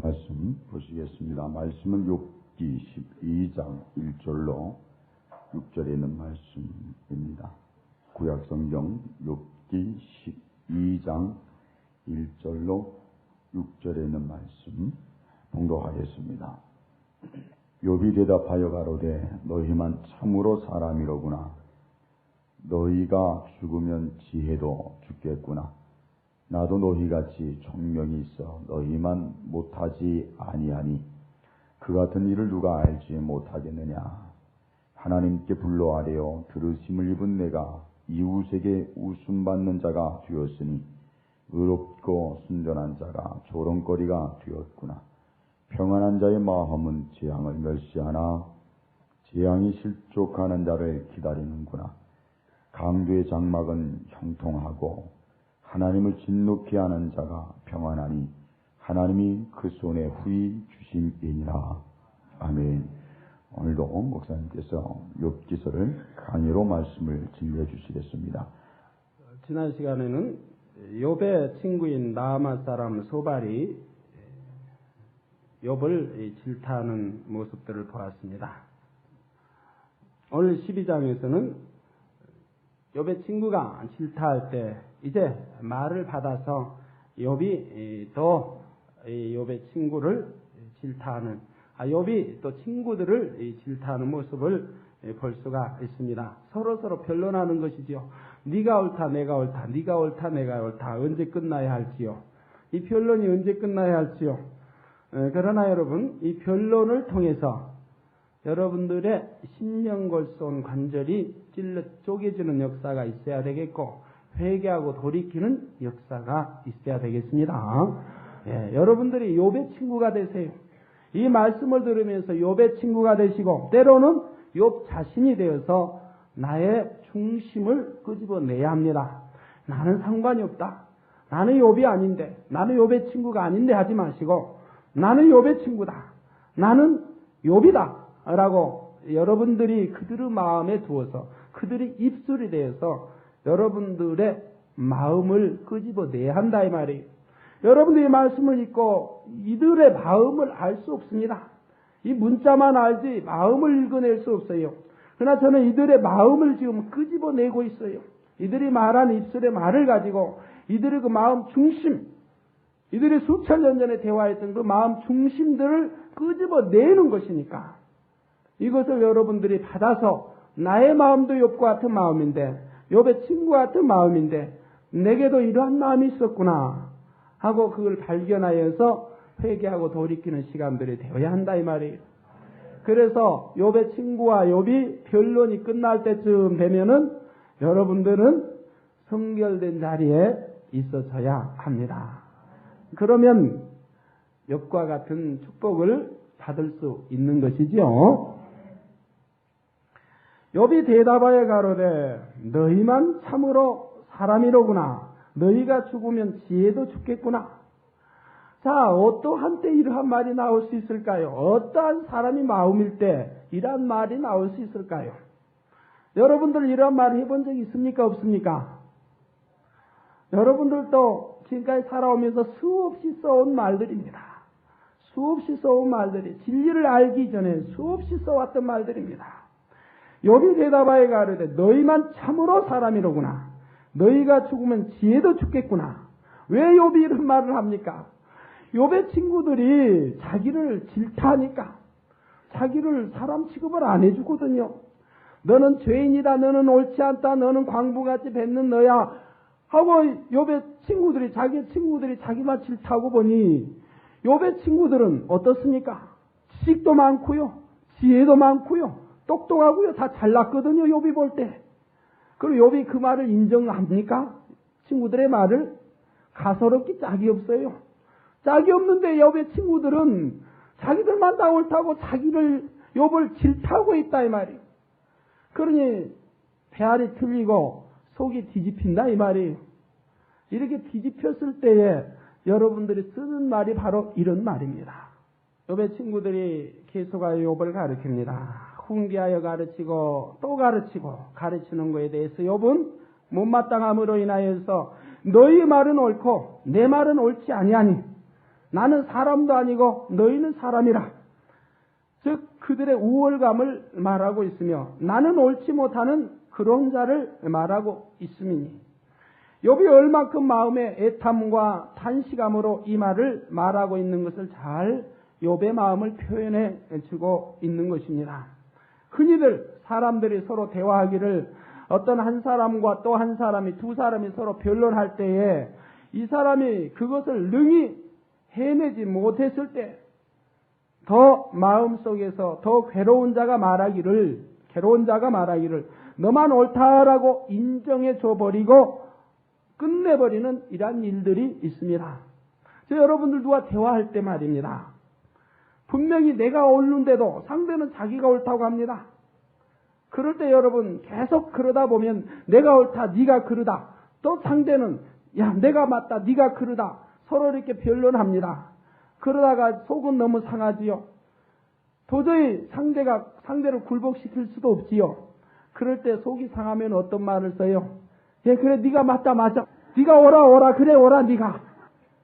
말씀 보시겠습니다. 말씀은 욥기 12장 1절로 6절에 있는 말씀입니다. 구약성경 욥기 12장 1절로 6절에 있는 말씀 봉독하겠습니다. 욥이 대답하여 가로되 너희만 참으로 사람이로구나. 너희가 죽으면 지혜도 죽겠구나. 나도 너희같이 총명이 있어 너희만 못하지 아니하니 그 같은 일을 누가 알지 못하겠느냐. 하나님께 불러 아뢰어 들으심을 입은 내가 이웃에게 웃음받는 자가 되었으니 의롭고 순전한 자가 조롱거리가 되었구나. 평안한 자의 마음은 재앙을 멸시하나 재앙이 실족하는 자를 기다리는구나. 강도의 장막은 형통하고 하나님을 진노케 하는 자가 평안하니 하나님이 그 손에 후히 주심이니라. 아멘. 오늘도 목사님께서 욥기서를 강의로 말씀을 증거해 주시겠습니다. 지난 시간에는 욥의 친구인 나아만 사람 소발이 욥을 질타하는 모습들을 보았습니다. 오늘 12장에서는 욥의 친구가 질타할 때 이제 말을 받아서 욥이 또 욥의 친구를 질타하는, 욥이 또 친구들을 질타하는 모습을 볼 수가 있습니다. 서로 변론하는 것이지요. 네가 옳다, 내가 옳다, 네가 옳다, 내가 옳다. 언제 끝나야 할지요. 이 변론이 언제 끝나야 할지요. 그러나 여러분, 이 변론을 통해서 여러분들의 심령골손 관절이 찔러 쪼개지는 역사가 있어야 되겠고, 회개하고 돌이키는 역사가 있어야 되겠습니다. 여러분들이 욥의 친구가 되세요. 이 말씀을 들으면서 욥의 친구가 되시고, 때로는 욥 자신이 되어서 나의 중심을 끄집어내야 합니다. 나는 상관이 없다. 나는 욥이 아닌데, 나는 욥의 친구가 아닌데 하지 마시고, 나는 욥의 친구다. 나는 욥이다. 라고 여러분들이 그들의 마음에 두어서 그들의 입술이 되어서 여러분들의 마음을 끄집어내야 한다 이 말이에요. 여러분들이 말씀을 읽고 이들의 마음을 알 수 없습니다. 이 문자만 알지 마음을 읽어낼 수 없어요. 그러나 저는 이들의 마음을 지금 끄집어내고 있어요. 이들이 말한 입술의 말을 가지고 이들의 그 마음 중심, 이들이 수천 년 전에 대화했던 그 마음 중심들을 끄집어내는 것이니까 이것을 여러분들이 받아서 나의 마음도 욥과 같은 마음인데, 욥의 친구와 같은 마음인데 내게도 이러한 마음이 있었구나 하고 그걸 발견하여서 회개하고 돌이키는 시간들이 되어야 한다 이 말이에요. 그래서 욥의 친구와 욥이 변론이 끝날 때쯤 되면은 여러분들은 성결된 자리에 있어져야 합니다. 그러면 욥과 같은 축복을 받을 수 있는 것이지요. 욥이 대답하여 가로되 너희만 참으로 사람이로구나. 너희가 죽으면 지혜도 죽겠구나. 자, 어떠한 때 이러한 말이 나올 수 있을까요? 어떠한 사람이 마음일 때 이러한 말이 나올 수 있을까요? 여러분들 이러한 말을 해본 적이 있습니까? 없습니까? 여러분들도 지금까지 살아오면서 수없이 써온 말들입니다. 수없이 써온 말들이, 진리를 알기 전에 수없이 써왔던 말들입니다. 욥이 대답하여 가로되 너희만 참으로 사람이로구나. 너희가 죽으면 지혜도 죽겠구나. 왜 욥이 이런 말을 합니까? 욥의 친구들이 자기를 질타하니까 자기를 사람 취급을 안 해주거든요. 너는 죄인이다, 너는 옳지 않다, 너는 광부같이 뱉는 너야 하고 욥의 친구들이, 자기 친구들이 자기만 질타하고 보니 욥의 친구들은 어떻습니까? 지식도 많고요, 지혜도 많고요, 똑똑하고요, 다 잘났거든요, 욥이 볼 때. 그리고 욥이 그 말을 인정합니까? 친구들의 말을? 가소롭기 짝이 없어요. 짝이 없는데 욥의 친구들은 자기들만 다 옳다고 자기를, 욥을 질타하고 있다 이 말이에요. 그러니 배알이 틀리고 속이 뒤집힌다 이 말이에요. 이렇게 뒤집혔을 때에 여러분들이 쓰는 말이 바로 이런 말입니다. 욥의 친구들이 계속하여 욥을 가르칩니다. 훈계하여 가르치고 또 가르치고, 가르치는 것에 대해서 욥은 못마땅함으로 인하여서 너희 말은 옳고 내 말은 옳지 아니하니 나는 사람도 아니고 너희는 사람이라. 즉 그들의 우월감을 말하고 있으며 나는 옳지 못하는 그런 자를 말하고 있음이니 욥이 얼마큼 마음의 애탐과 탄식함으로 이 말을 말하고 있는 것을 잘 욥의 마음을 표현해 주고 있는 것입니다. 흔히들 사람들이 서로 대화하기를 어떤 한 사람과 또 한 사람이 두 사람이 서로 변론할 때에 이 사람이 그것을 능히 해내지 못했을 때 더 마음속에서 더 괴로운 자가 말하기를 너만 옳다라고 인정해 줘버리고 끝내버리는 이러한 일들이 있습니다. 저 여러분들과 대화할 때 말입니다. 분명히 내가 옳는데도 상대는 자기가 옳다고 합니다. 그럴 때 여러분 계속 그러다 보면 내가 옳다 네가 그르다 또 상대는 야 내가 맞다 네가 그르다 서로 이렇게 변론합니다. 그러다가 속은 너무 상하지요. 도저히 상대를 굴복시킬 수도 없지요. 그럴 때 속이 상하면 어떤 말을 써요? 예 그래 네가 맞다 네가 오라 그래 오라 네가.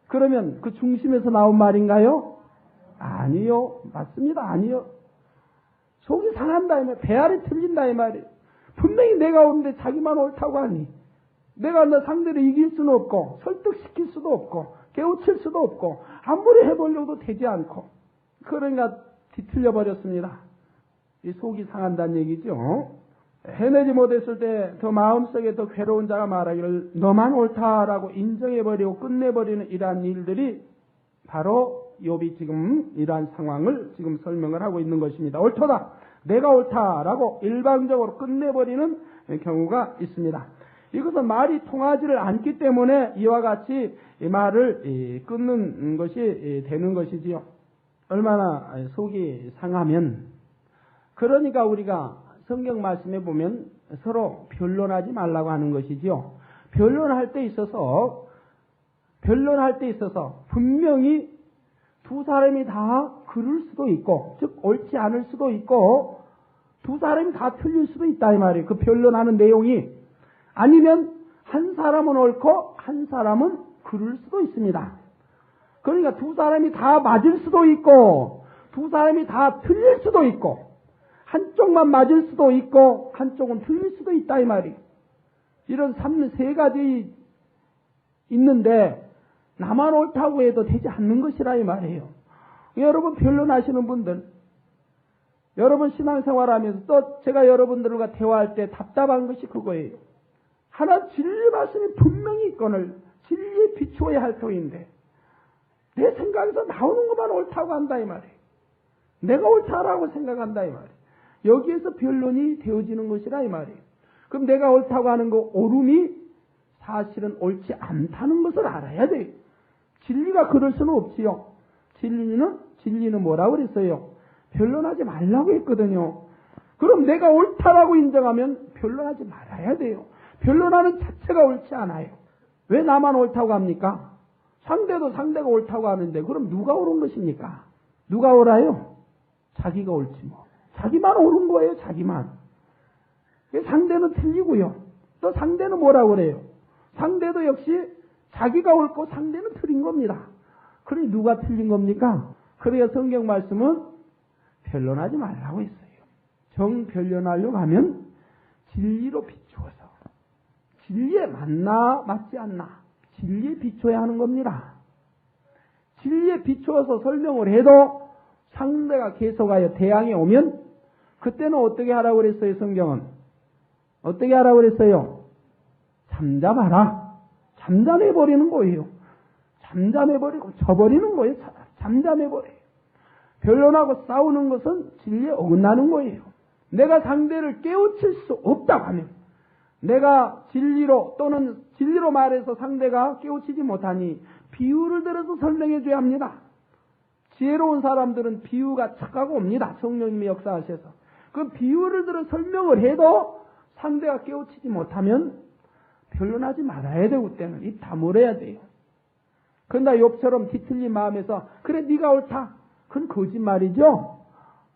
그러면 그 중심에서 나온 말인가요? 아니요. 맞습니다. 아니요. 속이 상한다 이 말, 배알이 틀린다 이 말이에요. 분명히 내가 옳은데 자기만 옳다고 하니 내가 너 상대를 이길 수는 없고 설득시킬 수도 없고 깨우칠 수도 없고 아무리 해보려도 되지 않고 그러니까 뒤틀려 버렸습니다. 이 속이 상한다는 얘기죠. 해내지 못했을 때 더 마음속에 더 괴로운 자가 말하기를 너만 옳다라고 인정해버리고 끝내버리는 이러한 일들이 바로 욥이 지금 이러한 상황을 지금 설명을 하고 있는 것입니다. 옳다, 내가 옳다라고 일방적으로 끝내버리는 경우가 있습니다. 이것은 말이 통하지를 않기 때문에 이와 같이 이 말을 끊는 것이 되는 것이지요. 얼마나 속이 상하면 그러니까 우리가 성경 말씀에 보면 서로 변론하지 말라고 하는 것이지요. 변론할 때 있어서 분명히 두 사람이 다 그럴 수도 있고 즉 옳지 않을 수도 있고 두 사람이 다 틀릴 수도 있다 이 말이에요. 그 변론하는 내용이 아니면 한 사람은 옳고 한 사람은 그럴 수도 있습니다. 그러니까 두 사람이 다 맞을 수도 있고 두 사람이 다 틀릴 수도 있고 한쪽만 맞을 수도 있고 한쪽은 틀릴 수도 있다 이 말이에요. 이런 세 가지 있는데 나만 옳다고 해도 되지 않는 것이라 이 말이에요. 여러분 변론하시는 분들 여러분 신앙생활하면서 또 제가 여러분들과 대화할 때 답답한 것이 그거예요. 하나 진리 말씀이 분명히 있거늘 진리에 비추어야 할 터인데 내 생각에서 나오는 것만 옳다고 한다 이 말이에요. 내가 옳다라고 생각한다 이 말이에요. 여기에서 변론이 되어지는 것이라 이 말이에요. 그럼 내가 옳다고 하는 거 옳음이 사실은 옳지 않다는 것을 알아야 돼요. 진리가 그럴 수는 없지요. 진리는 뭐라고 그랬어요? 변론하지 말라고 했거든요. 그럼 내가 옳다라고 인정하면 변론하지 말아야 돼요. 변론하는 자체가 옳지 않아요. 왜 나만 옳다고 합니까? 상대도 상대가 옳다고 하는데 그럼 누가 옳은 것입니까? 누가 옳아요? 자기가 옳지 뭐. 자기만 옳은 거예요. 자기만. 상대는 틀리고요. 또 상대는 뭐라고 그래요? 상대도 역시 자기가 옳고 상대는 틀린 겁니다. 그러니 누가 틀린 겁니까? 그래야 성경 말씀은 변론하지 말라고 했어요. 정변론하려고 하면 진리로 비추어서 진리에 맞나 맞지 않나 진리에 비춰야 하는 겁니다. 진리에 비추어서 설명을 해도 상대가 계속하여 대항해 오면 그때는 어떻게 하라고 그랬어요? 성경은 어떻게 하라고 그랬어요? 잠잠하라. 잠잠해버리는 거예요. 잠잠해버리고 져버리는 거예요. 잠잠해버려요. 변론하고 싸우는 것은 진리에 어긋나는 거예요. 내가 상대를 깨우칠 수 없다고 하면 내가 진리로 또는 진리로 말해서 상대가 깨우치지 못하니 비유를 들어서 설명해 줘야 합니다. 지혜로운 사람들은 비유가 착하고 옵니다. 성령님이 역사하셔서. 그 비유를 들어 설명을 해도 상대가 깨우치지 못하면 변론하지 말아야 되고 그때는 입 다물어야 돼요. 그런데 욥처럼 뒤틀린 마음에서 그래 네가 옳다. 그건 거짓말이죠.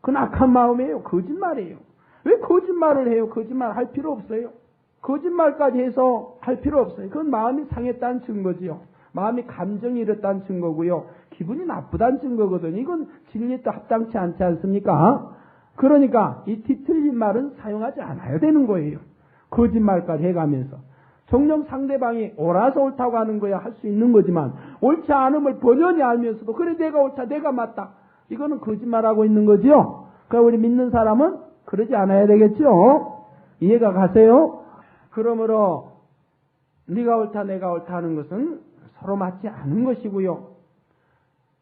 그건 악한 마음이에요. 거짓말이에요. 왜 거짓말을 해요? 거짓말 할 필요 없어요. 거짓말까지 해서 할 필요 없어요. 그건 마음이 상했다는 증거지요. 마음이 감정이 이렇다는 증거고요. 기분이 나쁘다는 증거거든요. 이건 진리에 또 합당치 않지 않습니까? 그러니까 이 뒤틀린 말은 사용하지 않아야 되는 거예요. 거짓말까지 해가면서. 정녕 상대방이 옳아서 옳다고 하는 거야 할 수 있는 거지만 옳지 않음을 번연히 알면서도 그래 내가 옳다 내가 맞다 이거는 거짓말하고 있는 거지요. 그러니까 우리 믿는 사람은 그러지 않아야 되겠죠. 이해가 가세요? 그러므로 네가 옳다 내가 옳다 하는 것은 서로 맞지 않은 것이고요.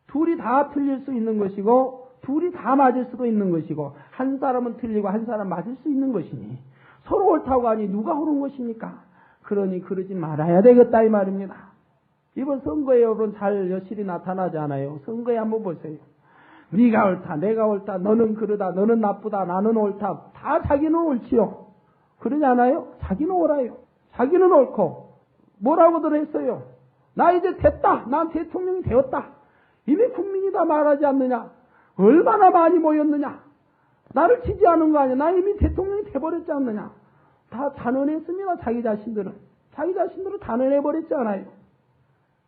둘이 다 틀릴 수 있는 것이고 둘이 다 맞을 수도 있는 것이고 한 사람은 틀리고 한 사람 맞을 수 있는 것이니 서로 옳다고 하니 누가 옳은 것입니까? 그러니 그러지 말아야 되겠다 이 말입니다. 이번 선거에 여러분 잘 여실히 나타나지 않아요. 선거에 한번 보세요. 네가 옳다 내가 옳다 너는 그러다 너는 나쁘다 나는 옳다 다 자기는 옳지요. 그러지 않아요? 자기는 옳아요. 자기는 옳고 뭐라고들 했어요. 나 이제 됐다. 난 대통령이 되었다. 이미 국민이 다 말하지 않느냐. 얼마나 많이 모였느냐. 나를 지지하는 거 아니야. 나 이미 대통령이 돼버렸지 않느냐. 다 단언했습니다. 자기 자신들은 단언해버렸지 않아요.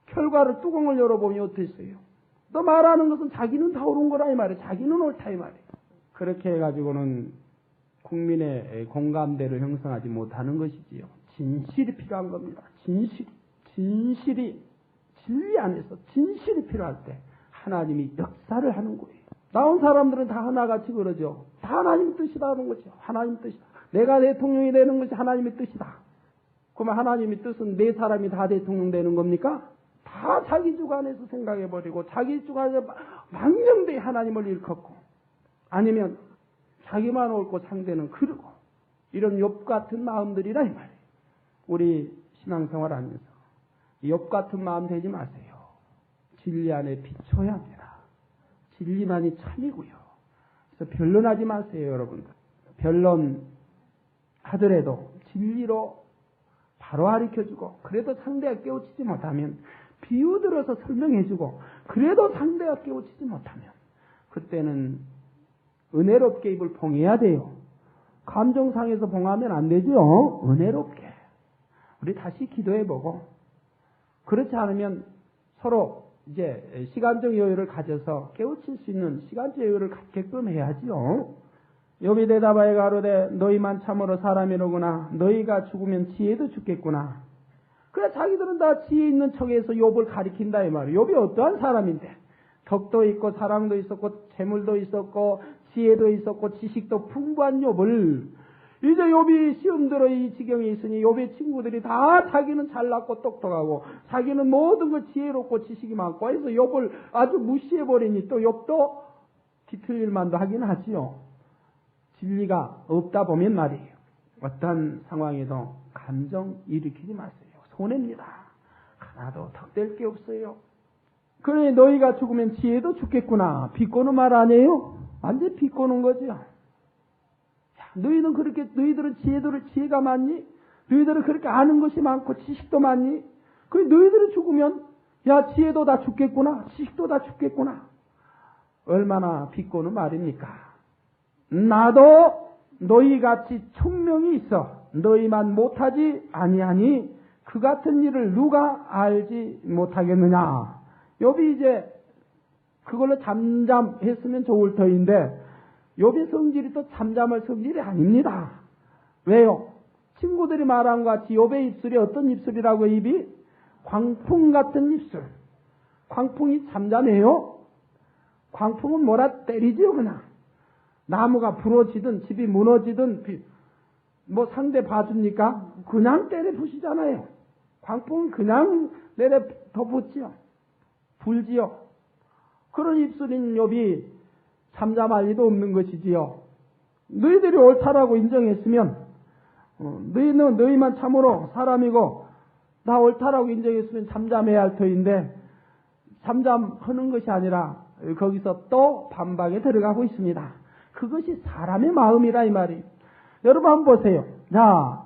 결과를 뚜껑을 열어보면 어땠어요. 또 말하는 것은 자기는 다 옳은 거라 이 말이에요. 자기는 옳다 이 말이에요. 그렇게 해가지고는 국민의 공감대를 형성하지 못하는 것이지요. 진실이 필요한 겁니다. 진실이 진리 안에서 진실이 필요할 때 하나님이 역사를 하는 거예요. 나온 사람들은 다 하나같이 그러죠. 다 하나님의 뜻이다 하는 거죠. 하나님의 뜻이다. 내가 대통령이 되는 것이 하나님의 뜻이다. 그러면 하나님의 뜻은 네 사람이 다 대통령 되는 겁니까? 다 자기 주관에서 생각해버리고 자기 주관에서 망령되이 하나님을 일컫고 아니면 자기만 옳고 상대는 그르고 이런 욥 같은 마음들이라 이 말이에요. 우리 신앙생활 하면서 욥 같은 마음 되지 마세요. 진리 안에 비춰야 합니다. 진리만이 참이고요. 그래서 변론하지 마세요, 여러분들. 변론하더라도 진리로 바로 가르쳐주고 그래도 상대가 깨우치지 못하면 비유 들어서 설명해주고 그래도 상대가 깨우치지 못하면 그때는 은혜롭게 입을 봉해야 돼요. 감정상에서 봉하면 안 되죠. 은혜롭게. 우리 다시 기도해보고 그렇지 않으면 서로 이제 시간적 여유를 가져서 깨우칠 수 있는 시간적 여유를 갖게끔 해야지요. 욥이 대답하여 가로되 너희만 참으로 사람이로구나. 너희가 죽으면 지혜도 죽겠구나. 그래 자기들은 다 지혜 있는 척에서 욥을 가리킨다 이 말이에요. 욥이 어떠한 사람인데 덕도 있고 사랑도 있었고 재물도 있었고 지혜도 있었고 지식도 풍부한 욥을 이제 욥이 시험 들어 이 지경에 있으니 욥의 친구들이 다 자기는 잘났고 똑똑하고 자기는 모든 걸 지혜롭고 지식이 많고 해서 욥을 아주 무시해버리니 또 욥도 뒤틀릴 만도 하긴 하지요. 진리가 없다 보면 말이에요. 어떤 상황에도 감정 일으키지 마세요. 손해입니다. 하나도 덕될 게 없어요. 그러니 너희가 죽으면 지혜도 죽겠구나. 비꼬는 말 아니에요? 완전 비꼬는 거죠. 너희들은 지혜가 많니? 너희들은 그렇게 아는 것이 많고 지식도 많니? 그 너희들이 죽으면 야 지혜도 다 죽겠구나. 지식도 다 죽겠구나. 얼마나 비꼬는 말입니까? 나도 너희같이 총명이 있어. 너희만 못하지 아니하니 그 같은 일을 누가 알지 못하겠느냐. 욥이 이제 그걸로 잠잠했으면 좋을 터인데 욥의 성질이 또 잠잠할 성질이 아닙니다. 왜요? 친구들이 말한 것 같이 욥의 입술이 어떤 입술이라고 입이? 광풍 같은 입술. 광풍이 잠잠해요? 광풍은 뭐라 때리지요 그냥. 나무가 부러지든 집이 무너지든 뭐 상대 봐줍니까? 그냥 때려 부시잖아요. 광풍은 그냥 내려 덮었지요. 불지요. 그런 입술인 욥이 잠잠할 리도 없는 것이지요. 너희들이 옳다라고 인정했으면 너희만 참으로 사람이고 나 옳다라고 인정했으면 잠잠해야 할 터인데 잠잠하는 것이 아니라 거기서 또 반박에 들어가고 있습니다. 그것이 사람의 마음이라 이 말이에요. 여러분 한번 보세요. 자,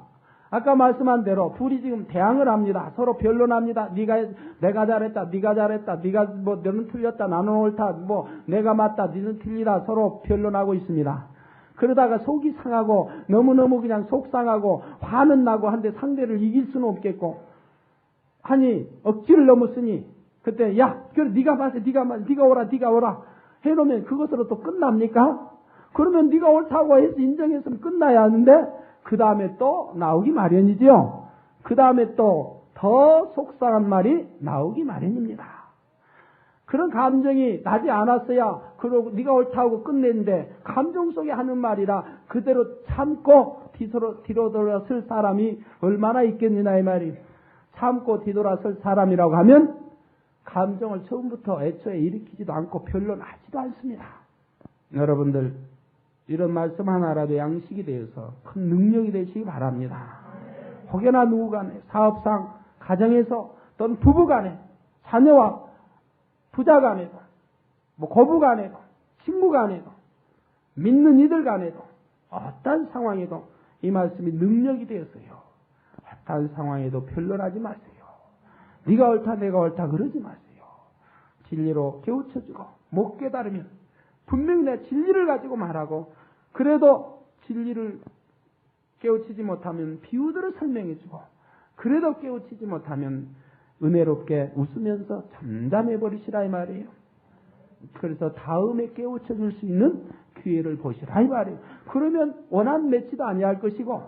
아까 말씀한 대로 둘이 지금 대항을 합니다. 서로 변론합니다. 내가 잘했다. 네가 잘했다. 너는 틀렸다. 나는 옳다. 내가 맞다. 너는 틀리다. 서로 변론하고 있습니다. 그러다가 속이 상하고 너무너무 그냥 속상하고 화는 나고 한데 상대를 이길 수는 없겠고 아니 억지를 넘었으니 그때 야, 그래 네가 마세, 네가 오라 해놓으면 그것으로 또 끝납니까? 그러면 네가 옳다고 해서 인정했으면 끝나야 하는데 그 다음에 또 나오기 마련이지요. 그 다음에 또 더 속상한 말이 나오기 마련입니다. 그런 감정이 나지 않았어야 그러고 네가 옳다고 끝냈는데 감정 속에 하는 말이라 그대로 참고 뒤로 돌아설 사람이 얼마나 있겠느냐 이 말이. 참고 뒤돌아설 사람이라고 하면 감정을 처음부터 애초에 일으키지도 않고 별로 나지도 않습니다. 여러분들 이런 말씀 하나라도 양식이 되어서 큰 능력이 되시기 바랍니다. 혹여나 누구 간에 사업상 가정에서 또는 부부 간에 자녀와 부자 간에도 뭐 고부 간에도 친구 간에도 믿는 이들 간에도 어떤 상황에도 이 말씀이 능력이 되었어요. 어떤 상황에도 변론하지 마세요. 네가 옳다 내가 옳다 그러지 마세요. 진리로 깨우쳐주고 못 깨달으면 분명히 내 진리를 가지고 말하고 그래도 진리를 깨우치지 못하면 비유들을 설명해주고 그래도 깨우치지 못하면 은혜롭게 웃으면서 잠잠해 버리시라 이 말이에요. 그래서 다음에 깨우쳐 줄 수 있는 기회를 보시라 이 말이에요. 그러면 원한 맺지도 아니할 것이고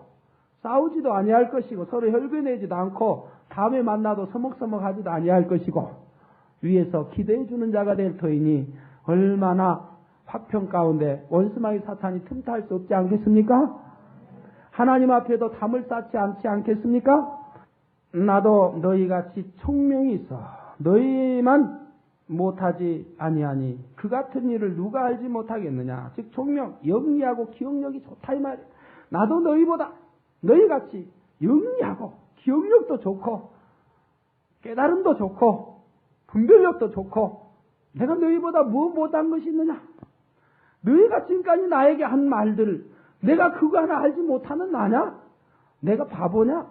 싸우지도 아니할 것이고 서로 혈변내지도 않고 다음에 만나도 서먹서먹하지도 아니할 것이고 위에서 기대해 주는 자가 될 터이니 얼마나 화평 가운데 원수마귀 사탄이 틈탈 수 없지 않겠습니까? 하나님 앞에도 담을 쌓지 않지 않겠습니까? 나도 너희같이 총명이 있어 너희만 못하지 아니하니 그 같은 일을 누가 알지 못하겠느냐. 즉 총명, 영리하고 기억력이 좋다 이 말이에요. 나도 너희보다 너희같이 영리하고 기억력도 좋고 깨달음도 좋고 분별력도 좋고 내가 너희보다 뭐 못한 것이 있느냐. 너희가 지금까지 나에게 한 말들을 내가 그거 하나 알지 못하는 나냐? 내가 바보냐?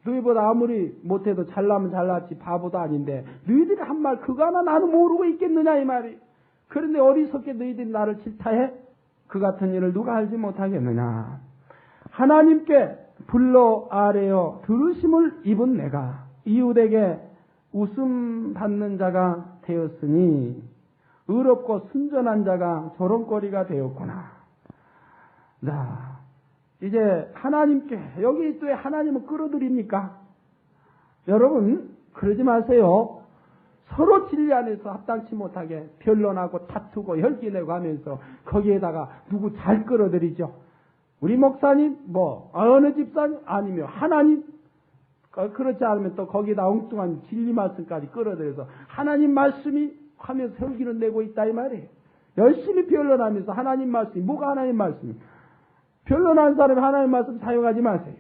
너희보다 아무리 못해도 잘나면 잘났지 바보도 아닌데 너희들이 한 말 그거 하나 나는 모르고 있겠느냐 이 말이. 그런데 어리석게 너희들이 나를 질타해? 그 같은 일을 누가 알지 못하겠느냐. 하나님께 불러 아뢰어 들으심을 입은 내가 이웃에게 웃음 받는 자가 되었으니 의롭고 순전한 자가 조롱거리가 되었구나. 자, 이제 하나님께 여기 또 하나님은 끌어들입니까? 여러분 그러지 마세요. 서로 진리 안에서 합당치 못하게 변론하고 다투고 혈기내고 하면서 거기에다가 누구 잘 끌어들이죠. 우리 목사님 뭐 어느 집사님 아니면 하나님 그렇지 않으면 또 거기다 엉뚱한 진리 말씀까지 끌어들여서 하나님 말씀이 하면서 혈기를 내고 있다 이 말이에요. 열심히 변론하면서 하나님 말씀이 뭐가 하나님 말씀이 변론하는 사람이 하나님 말씀 사용하지 마세요.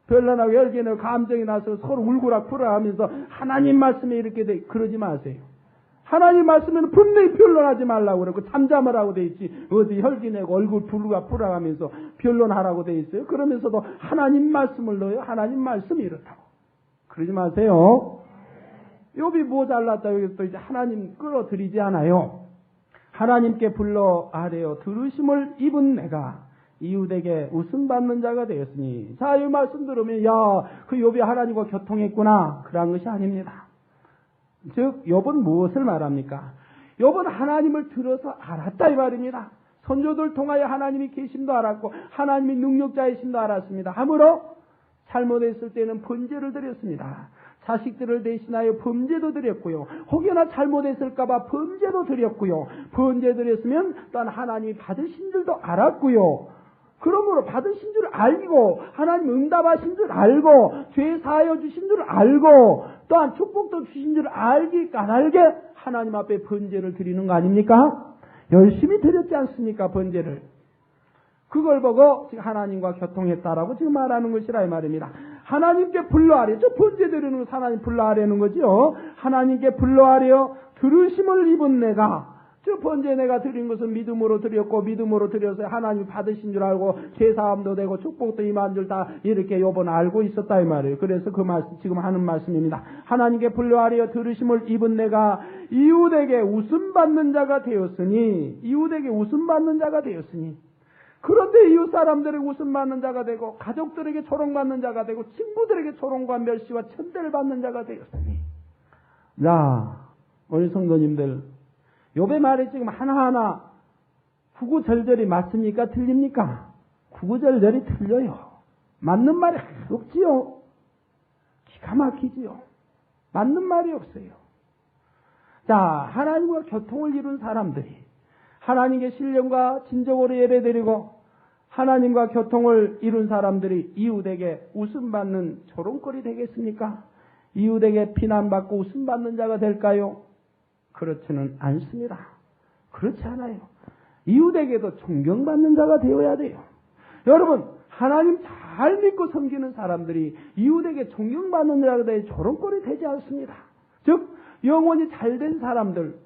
변론하고 열기내고 감정이 나서 서로 울고락부락 하면서 하나님 말씀에 이렇게 돼 그러지 마세요. 하나님 말씀에는 분명히 변론하지 말라고 그러고 잠잠을 하고 돼 있지 어디 혈기내고 얼굴 부르락부락 하면서 변론하라고 돼 있어요. 그러면서도 하나님 말씀을 넣어요. 하나님 말씀이 이렇다고. 그러지 마세요. 욥이 뭐 잘났다 여기서 또 이제 하나님 끌어들이지 않아요. 하나님께 불러 아뢰어 들으심을 입은 내가 이웃에게 웃음 받는 자가 되었으니. 자, 이 말씀 들으면 야, 그 욥이 하나님과 교통했구나. 그런 것이 아닙니다. 즉 욥은 무엇을 말합니까? 욥은 하나님을 들어서 알았다 이 말입니다. 선조들 통하여 하나님이 계심도 알았고 하나님이 능력자이심도 알았습니다. 하므로 잘못했을 때는 번제를 드렸습니다. 자식들을 대신하여 범죄도 드렸고요. 혹여나 잘못했을까봐 범죄도 드렸고요. 번제 드렸으면 또한 하나님이 받으신 줄도 알았고요. 그러므로 받으신 줄 알고 하나님 응답하신 줄 알고 죄 사하여 주신 줄 알고 또한 축복도 주신 줄 알기 까닭에 하나님 앞에 번제를 드리는 거 아닙니까? 열심히 드렸지 않습니까? 번제를. 그걸 보고 지금 하나님과 교통했다라고 지금 말하는 것이라 이 말입니다. 하나님께 불러하래. 저 번제 드리는 거 하나님 불러하려는 거죠. 하나님께 불러하려 들으심을 입은 내가 저 번제 내가 드린 것은 믿음으로 드렸고 믿음으로 드려서 하나님이 받으신 줄 알고 제사함도 되고 축복도 임한 줄 다 이렇게 요번 알고 있었다 이 말이에요. 그래서 그 말씀 지금 하는 말씀입니다. 하나님께 불러하려 들으심을 입은 내가 이웃에게 웃음 받는 자가 되었으니 이웃에게 웃음 받는 자가 되었으니 그런데 이웃 사람들에게 웃음 받는 자가 되고 가족들에게 조롱받는 자가 되고 친구들에게 조롱과 멸시와 천대를 받는 자가 되었으니 자, 우리 성도님들, 욥의 말이 지금 하나하나 구구절절이 맞습니까? 틀립니까? 구구절절이 틀려요. 맞는 말이 없지요. 기가 막히지요. 맞는 말이 없어요. 자, 하나님과 교통을 이룬 사람들이 하나님께 신령과 진정으로 예배드리고 하나님과 교통을 이룬 사람들이 이웃에게 웃음받는 조롱거리 되겠습니까? 이웃에게 비난받고 웃음받는 자가 될까요? 그렇지는 않습니다. 그렇지 않아요. 이웃에게도 존경받는 자가 되어야 돼요. 여러분, 하나님 잘 믿고 섬기는 사람들이 이웃에게 존경받는 자가 되어 조롱거리 되지 않습니다. 즉, 영혼이 잘된 사람들,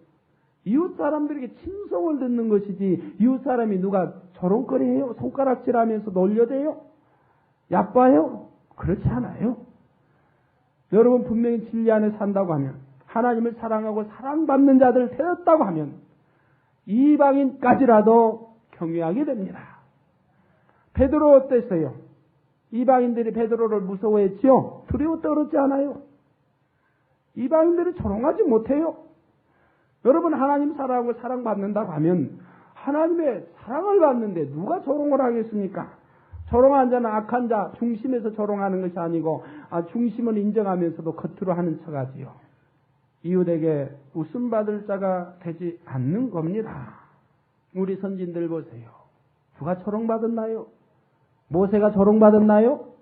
이웃 사람들에게 칭송을 듣는 것이지 이웃 사람이 누가 조롱거리해요? 손가락질하면서 놀려대요? 얕봐요? 그렇지 않아요. 여러분 분명히 진리 안에 산다고 하면, 하나님을 사랑하고 사랑받는 자들 되었다고 하면 이방인까지라도 경외하게 됩니다. 베드로 어땠어요? 이방인들이 베드로를 무서워했지요? 두려워 떨었지 않아요? 이방인들이 조롱하지 못해요. 여러분 하나님 사랑하고 사랑받는다고 하면 하나님의 사랑을 받는데 누가 조롱을 하겠습니까? 조롱한 자는 악한 자, 중심에서 조롱하는 것이 아니고 중심을 인정하면서도 겉으로 하는 척하지요. 이웃에게 웃음받을 자가 되지 않는 겁니다. 우리 선진들 보세요. 누가 조롱받았나요? 모세가 조롱받았나요?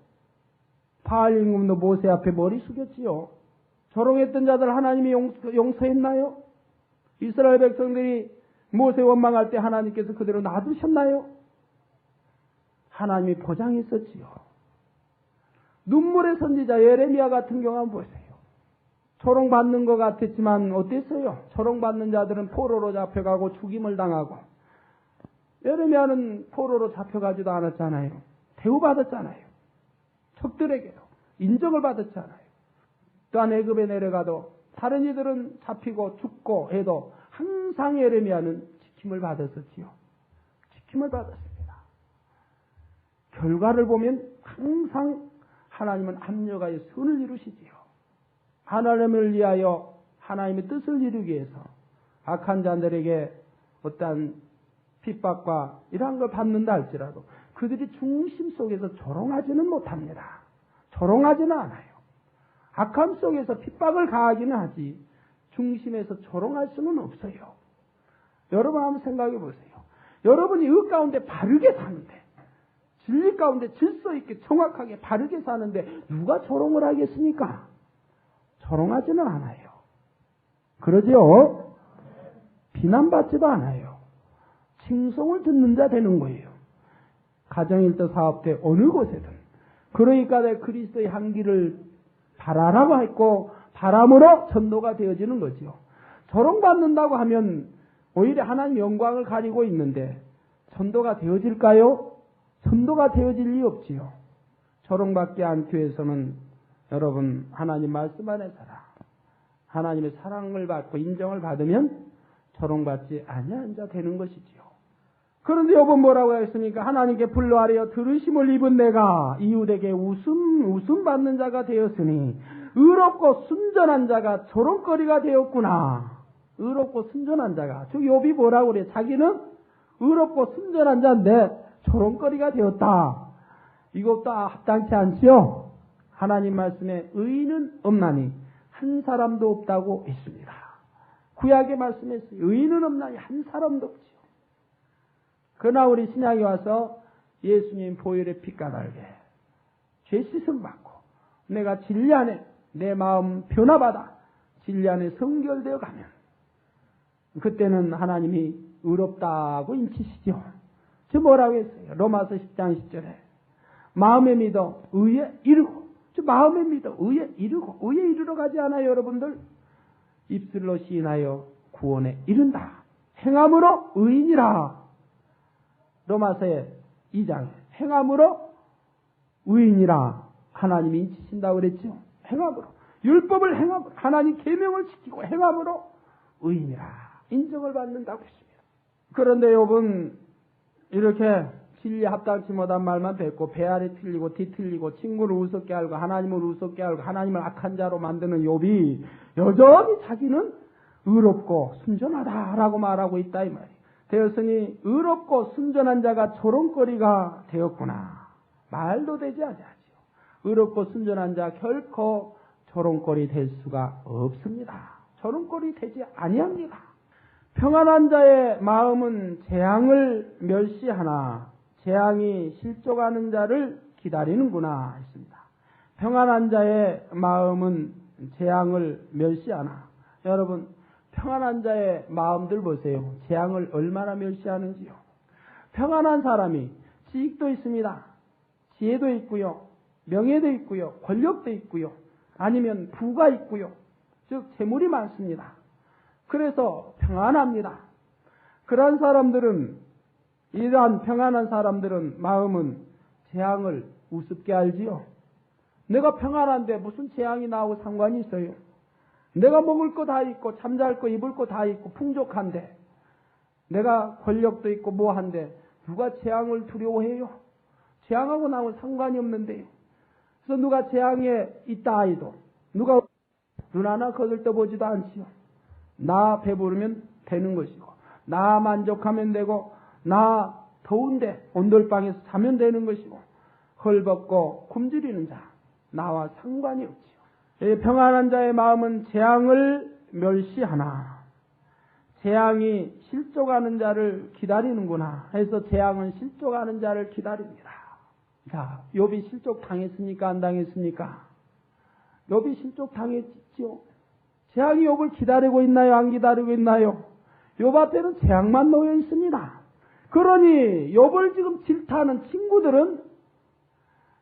바알 임금도 모세 앞에 머리 숙였지요. 조롱했던 자들 하나님이 용서했나요? 이스라엘 백성들이 모세 원망할 때 하나님께서 그대로 놔두셨나요? 하나님이 보장했었지요. 눈물의 선지자 예레미야 같은 경우 한번 보세요. 조롱받는 것 같았지만 어땠어요? 조롱받는 자들은 포로로 잡혀가고 죽임을 당하고, 예레미야는 포로로 잡혀가지도 않았잖아요. 대우받았잖아요. 적들에게도 인정을 받았잖아요. 또한 애굽에 내려가도 다른 이들은 잡히고 죽고 해도 항상 예레미야는 지킴을 받았었지요. 지킴을 받았습니다. 결과를 보면 항상 하나님은 합력하여 선을 이루시지요. 하나님을 위하여 하나님의 뜻을 이루기 위해서 악한 자들에게 어떠한 핍박과 이러한 걸 받는다 할지라도 그들이 중심 속에서 조롱하지는 못합니다. 조롱하지는 않아요. 악함 속에서 핍박을 가하기는 하지 중심에서 조롱할 수는 없어요. 여러분 한번 생각해 보세요. 여러분이 의 가운데 바르게 사는데, 진리 가운데 질서 있게 정확하게 바르게 사는데 누가 조롱을 하겠습니까? 조롱하지는 않아요. 그러죠? 비난받지도 않아요. 칭송을 듣는 자 되는 거예요. 가정일터 사업대 어느 곳에든. 그러니까 내 그리스도의 향기를 바라라고 했고 바람으로 전도가 되어지는 거죠. 조롱받는다고 하면 오히려 하나님 영광을 가리고 있는데 전도가 되어질까요? 전도가 되어질 리 없지요. 조롱받지 않기 위해서는 여러분 하나님 말씀 안에 살아 하나님의 사랑을 받고 인정을 받으면 조롱받지 아니한 자 되는 것이지요. 그런데 욥은 뭐라고 했습니까? 하나님께 불러하려 들으심을 입은 내가 이웃에게 웃음 받는 자가 되었으니 의롭고 순전한 자가 조롱거리가 되었구나. 의롭고 순전한 자가. 즉 욥이 뭐라고 그래? 자기는 의롭고 순전한 자인데 조롱거리가 되었다. 이것도 합당치 않지요? 하나님 말씀에 의인은 없나니 한 사람도 없다고 했습니다. 구약의 말씀에서 의인은 없나니 한 사람도 없지요. 그러나 우리 신약에 와서 예수님 보혈의 피가달게 죄 씻음 받고 내가 진리 안에 내 마음 변화받아 진리 안에 성결되어 가면 그때는 하나님이 의롭다고 인치시죠. 저 뭐라고 했어요? 로마서 10장 10절에 마음에 믿어 의에 이르고, 저 마음에 믿어 의에 이르고, 의에 이르러 가지 않아요 여러분들? 입술로 시인하여 구원에 이른다. 행함으로 의인이라. 로마서의 2장 행함으로 의인이라 하나님이 인치신다고 그랬죠. 행함으로, 율법을 행함으로, 하나님 계명을 지키고 행함으로 의인이라 인정을 받는다고 했습니다. 그런데 욥은 이렇게 진리에 합당치 못한 말만 뱉고 배알이 틀리고 뒤틀리고 친구를 우습게 알고 하나님을 우습게 알고 하나님을 악한 자로 만드는 욥이 여전히 자기는 의롭고 순전하다라고 말하고 있다 이 말이에요. 되었으니 의롭고 순전한 자가 조롱거리가 되었구나. 말도 되지 않지요. 의롭고 순전한 자 결코 조롱거리 될 수가 없습니다. 조롱거리 되지 아니합니다. 평안한 자의 마음은 재앙을 멸시하나 재앙이 실족하는 자를 기다리는구나 했습니다. 평안한 자의 마음은 재앙을 멸시하나. 여러분 평안한 자의 마음들 보세요. 재앙을 얼마나 멸시하는지요. 평안한 사람이 지식도 있습니다. 지혜도 있고요. 명예도 있고요. 권력도 있고요. 아니면 부가 있고요. 즉 재물이 많습니다. 그래서 평안합니다. 그러한 사람들은 이러한 평안한 사람들은 마음은 재앙을 우습게 알지요. 내가 평안한데 무슨 재앙이 나오고 상관이 있어요. 내가 먹을 거 다 있고 잠잘 거 입을 거 다 있고 풍족한데 내가 권력도 있고 뭐한데 누가 재앙을 두려워해요? 재앙하고 나면 상관이 없는데요. 그래서 누가 재앙에 있다 하여도 누가 눈 하나 거들떠보지도 않지요. 나 배부르면 되는 것이고 나 만족하면 되고 나 더운데 온돌방에서 자면 되는 것이고 헐벗고 굶주리는 자 나와 상관이 없지요. 평안한 자의 마음은 재앙을 멸시하나 재앙이 실족하는 자를 기다리는구나 해서 재앙은 실족하는 자를 기다립니다. 자, 욥이 실족 당했습니까? 안 당했습니까? 욥이 실족 당했지요. 재앙이 욥을 기다리고 있나요? 안 기다리고 있나요? 욥 앞에는 재앙만 놓여 있습니다. 그러니 욥을 지금 질타하는 친구들은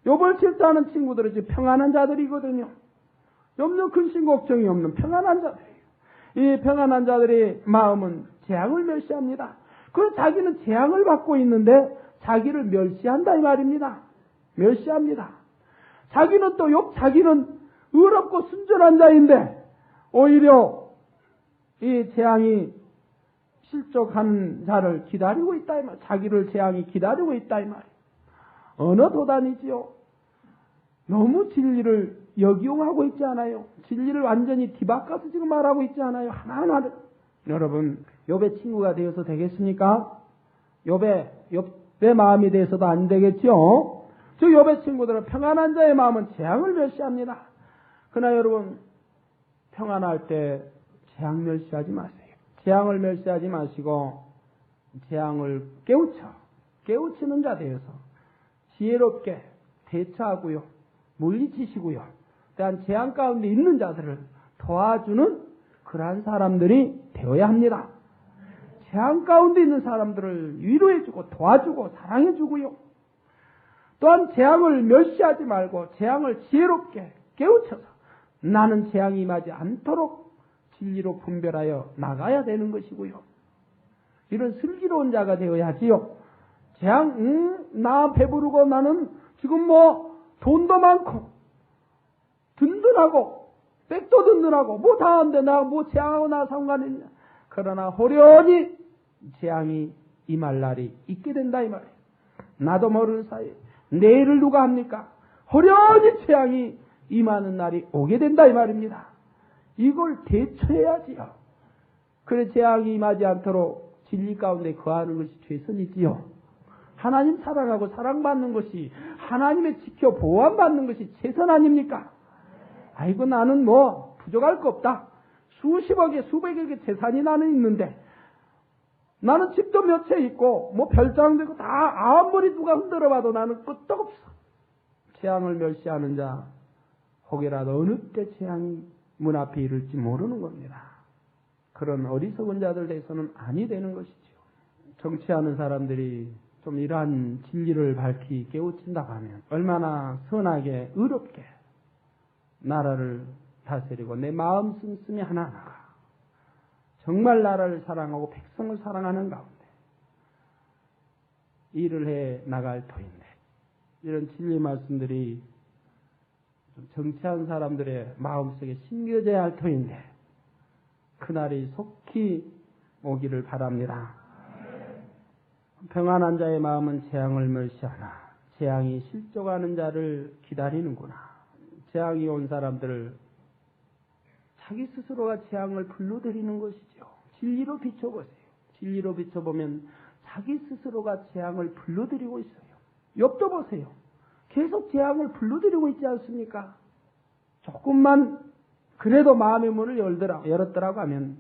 지금 평안한 자들이거든요. 없는 근심 걱정이 없는 평안한 자들이에요. 이 평안한 자들의 마음은 재앙을 멸시합니다. 그 자기는 재앙을 받고 있는데 자기를 멸시한다 이 말입니다. 멸시합니다. 자기는 또 자기는 의롭고 순전한 자인데 오히려 이 재앙이 실족한 자를 기다리고 있다 이 말. 자기를 재앙이 기다리고 있다 이 말. 어느 도단이지요? 너무 진리를 역이용하고 있지 않아요? 진리를 완전히 뒤바꿔서 지금 말하고 있지 않아요? 하나하나. 여러분, 욥의 친구가 되어서 되겠습니까? 욥의 마음이 되어서도 안 되겠죠? 저 욥의 친구들은 평안한 자의 마음은 재앙을 멸시합니다. 그러나 여러분, 평안할 때 재앙 멸시하지 마세요. 재앙을 멸시하지 마시고 재앙을 깨우치는 자 되어서 지혜롭게 대처하고요. 물리치시고요. 또한 재앙 가운데 있는 자들을 도와주는 그러한 사람들이 되어야 합니다. 재앙 가운데 있는 사람들을 위로해주고 도와주고 사랑해주고요. 또한 재앙을 멸시하지 말고 재앙을 지혜롭게 깨우쳐서 나는 재앙이 임하지 않도록 진리로 분별하여 나가야 되는 것이고요. 이런 슬기로운 자가 되어야지요. 재앙, 나 배부르고 나는 지금 돈도 많고 든든하고 백도 든든하고 뭐 다 하는데 나 뭐 재앙하고 나 상관이 있냐. 그러나 호련히 재앙이 임할 날이 있게 된다 이 말이에요. 나도 모르는 사이에 내일을 누가 합니까? 호련히 재앙이 임하는 날이 오게 된다 이 말입니다. 이걸 대처해야지요. 그래 재앙이 임하지 않도록 진리 가운데 거하는 것이 최선이지요. 하나님 사랑하고 사랑받는 것이 하나님의 지켜 보호받는 것이 최선 아닙니까? 아이고 나는 부족할 거 없다. 수십억에 수백억의 재산이 나는 있는데 나는 집도 몇 채 있고 별장도 있고 다 아무리 누가 흔들어봐도 나는 끄떡 없어. 재앙을 멸시하는 자 혹이라도 어느 때 재앙이 문 앞에 이를지 모르는 겁니다. 그런 어리석은 자들 대해서는 아니 되는 것이죠. 정치하는 사람들이 좀 이러한 진리를 밝히 깨우친다고 하면 얼마나 선하게 의롭게 나라를 다스리고 내 마음 씀씀이 하나하나가 정말 나라를 사랑하고 백성을 사랑하는 가운데 일을 해 나갈 터인데 이런 진리 말씀들이 정치하는 사람들의 마음속에 심겨져야 할 터인데 그날이 속히 오기를 바랍니다. 평안한 자의 마음은 재앙을 멸시하나 재앙이 실족하는 자를 기다리는구나. 재앙이 온 사람들을 자기 스스로가 재앙을 불러들이는 것이죠. 진리로 비춰보세요. 진리로 비춰보면 자기 스스로가 재앙을 불러들이고 있어요. 욥도 보세요. 계속 재앙을 불러들이고 있지 않습니까? 조금만 그래도 마음의 문을 열었더라고 하면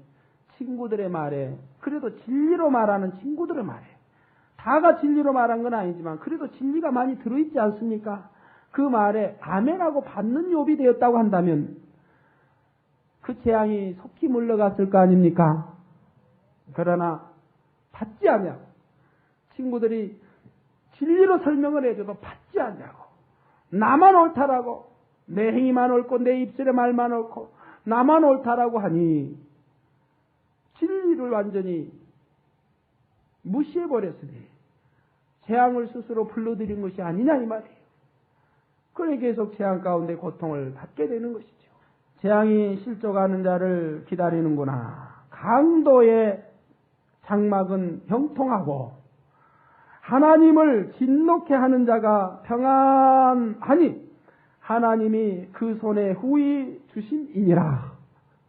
친구들의 말에, 그래도 진리로 말하는 친구들의 말에, 다가 진리로 말한 건 아니지만 그래도 진리가 많이 들어있지 않습니까? 그 말에 아멘하고 받는 욥이 되었다고 한다면 그 재앙이 속히 물러갔을 거 아닙니까? 그러나 받지 않냐고, 친구들이 진리로 설명을 해줘도 받지 않냐고, 나만 옳다라고, 내 행위만 옳고 내 입술의 말만 옳고 나만 옳다라고 하니 진리를 완전히 무시해버렸으니 재앙을 스스로 불러들인 것이 아니냐 이 말이에요. 그래 계속 재앙 가운데 고통을 받게 되는 것이죠. 재앙이 실족하는 자를 기다리는구나. 강도의 장막은 형통하고 하나님을 진노케 하는 자가 평안하니 하나님이 그 손에 후히 주심이니라.